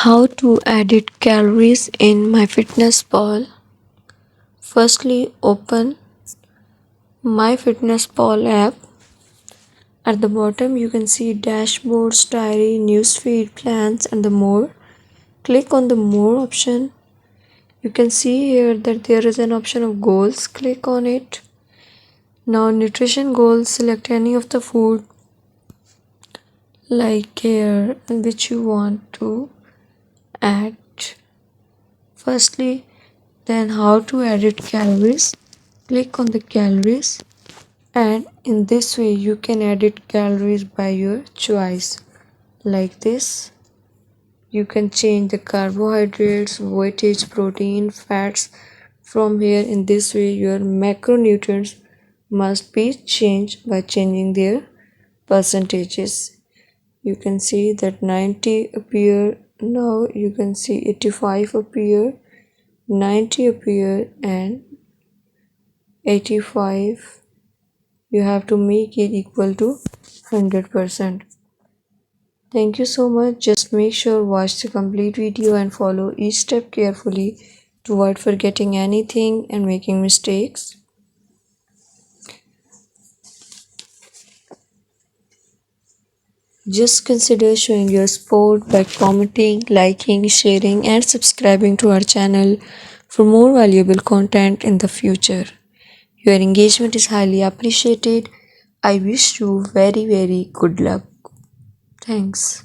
How to edit calories in MyFitnessPal. Firstly, open MyFitnessPal app. At the bottom, you can see dashboards, diary, newsfeed, plans, and the more. Click on the more option. You can see here that there is an option of goals. Click on it. Now, nutrition goals, select any of the food like here which you want to add. Firstly, then how to edit calories. Click on the calories, and in this way you can edit calories by your choice. Like this, you can change the carbohydrates, weightage, protein, fats from here. In this way your macronutrients must be changed by changing their percentages. You can see that 90 appear, now you can see 85 appear, 90 appear, and 85. You have to make it equal to 100%. Thank you so much. Just make sure watch the complete video and follow each step carefully to avoid forgetting anything and making mistakes. Just consider showing your support by commenting, liking, sharing, and subscribing to our channel for more valuable content in the future. Your engagement is highly appreciated. I wish you very good luck. Thanks.